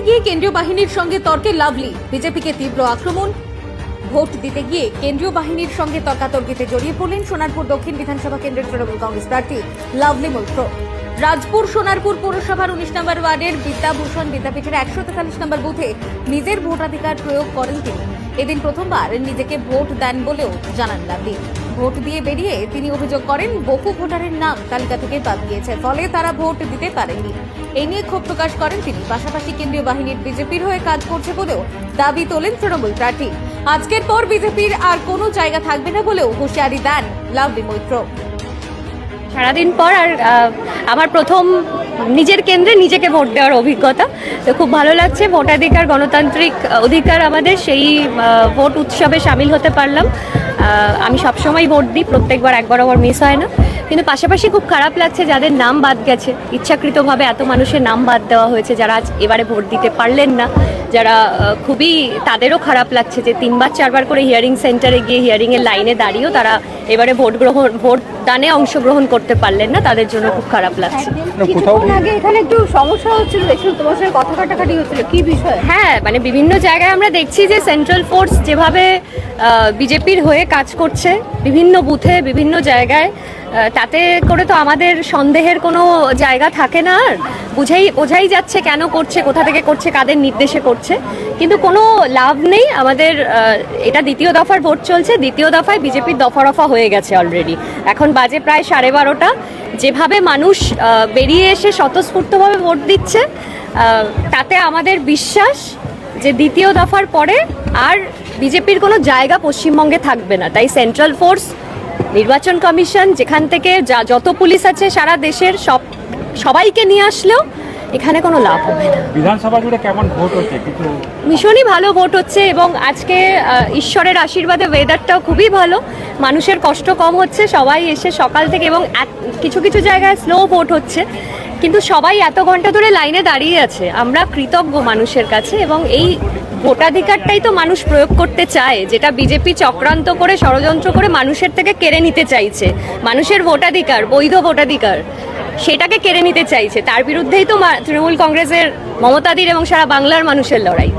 গিয়ে কেন্দ্রীয় বাহিনীর সঙ্গে তর্কে লাভলি, বিজেপিকে তীব্র আক্রমণ। ভোট দিতে গিয়ে কেন্দ্রীয় বাহিনীর সঙ্গে তর্কাতর্কিতে জড়িয়ে পড়লেন সোনারপুর দক্ষিণ বিধানসভা কেন্দ্রের তৃণমূল কংগ্রেস প্রার্থী লাভলি মৈত্র। রাজপুর সোনারপুর পৌরসভার 19 নম্বর ওয়ার্ডের বিদ্যাভূষণ বিদ্যাপীঠের 143 নম্বর বুথে নিজের ভোটাধিকার প্রয়োগ করেন তিনি। এদিন প্রথমবার নিজেকে ভোট দেন বলেও জানান লাভলি। ভোট দিয়ে বেরিয়ে তিনি অভিযোগ করেন বহু ভোটারের নাম তালিকা থেকে বাদ গিয়েছে, ফলে তারা ভোট দিতে পারেননি। এই নিয়ে ক্ষোভ প্রকাশ করেন তিনি। পাশাপাশি কেন্দ্রীয় বাহিনীর বিজেপির হয়ে কাজ করছে বলেও দাবি তোলেন তৃণমূল প্রার্থী। আজকের পর বিজেপির আর কোনো জায়গা থাকবে না বলেও হুঁশিয়ারি দেন লাভলি মৈত্র। সারাদিন পর আর আমার প্রথম নিজের কেন্দ্রে নিজেকে ভোট দেওয়ার অভিজ্ঞতা, তো খুব ভালো লাগছে। ভোটাধিকার, গণতান্ত্রিক অধিকার আমাদের, সেই ভোট উৎসবে সামিল হতে পারলাম। আমি সবসময় ভোট দিই, প্রত্যেকবার একবারও আমার মিস হয় না। কিন্তু পাশাপাশি খুব খারাপ লাগছে যাদের নাম বাদ গেছে, ইচ্ছাকৃতভাবে এত মানুষের নাম বাদ দেওয়া হয়েছে যারা আজ এবারে ভোট দিতে পারলেন না, যারা খুবই তাদেরও খারাপ লাগছে যে 3বার 4বার করে হিয়ারিং সেন্টারে গিয়ে হিয়ারিংয়ের লাইনে দাঁড়িয়েও তারা এবারে ভোট দানে অংশগ্রহণ করতে পারলেন না, তাদের জন্য খুব খারাপ লাগছে। আগে এখানে একটু সমস্যা হচ্ছিল, দেখুন তোমার সঙ্গে কথা কাটাকাটি হচ্ছিল, কি বিষয়? হ্যাঁ, মানে বিভিন্ন জায়গায় আমরা দেখছি যে সেন্ট্রাল ফোর্স যেভাবে বিজেপির হয়ে কাজ করছে বিভিন্ন বুথে বিভিন্ন জায়গায়, তাতে করে তো আমাদের সন্দেহের কোনো জায়গা থাকে না। আর বোঝাই যাচ্ছে কেন করছে, কোথা থেকে করছে, কাদের নির্দেশে করছে, কিন্তু কোনো লাভ নেই। আমাদের এটা দ্বিতীয় দফার ভোট চলছে, দ্বিতীয় দফায় বিজেপির দফা রফা হয়ে গেছে অলরেডি। এখন বাজে প্রায় 12:30। যেভাবে মানুষ বেরিয়ে এসে স্বতঃস্ফূর্তভাবে ভোট দিচ্ছে, তাতে আমাদের বিশ্বাস যে দ্বিতীয় দফার পরে আর বিজেপির কোনো জায়গা পশ্চিমবঙ্গে থাকবে না। তাই সেন্ট্রাল ফোর্স, নির্বাচন কমিশন, যেখান থেকে যত পুলিশ আছে সারা দেশের সবাইকে নিয়ে আসলেও এখানে কোনো লাভ হবে না। বিধানসভা জুড়ে কেমন ভোট হচ্ছে? কিছু ভীষণই ভালো ভোট হচ্ছে এবং আজকে ঈশ্বরের আশীর্বাদে ওয়েদারটাও খুবই ভালো, মানুষের কষ্ট কম হচ্ছে। সবাই এসে সকাল থেকে, এবং কিছু কিছু জায়গায় স্লো ভোট হচ্ছে, কিন্তু সবাই এত ঘন্টা ধরে লাইনে দাঁড়িয়ে আছে। আমরা কৃতজ্ঞ মানুষের কাছে, এবং এই ভোটাধিকারটাই তো মানুষ প্রয়োগ করতে চায়, যেটা বিজেপি চক্রান্ত করে ষড়যন্ত্র করে মানুষের থেকে কেড়ে নিতে চাইছে। মানুষের ভোটাধিকার, বৈধ ভোটাধিকার, সেটাকে কেড়ে নিতে চাইছে। তার বিরুদ্ধেই তো তৃণমূল কংগ্রেসের, মমতাদির এবং সারা বাংলার মানুষের লড়াই।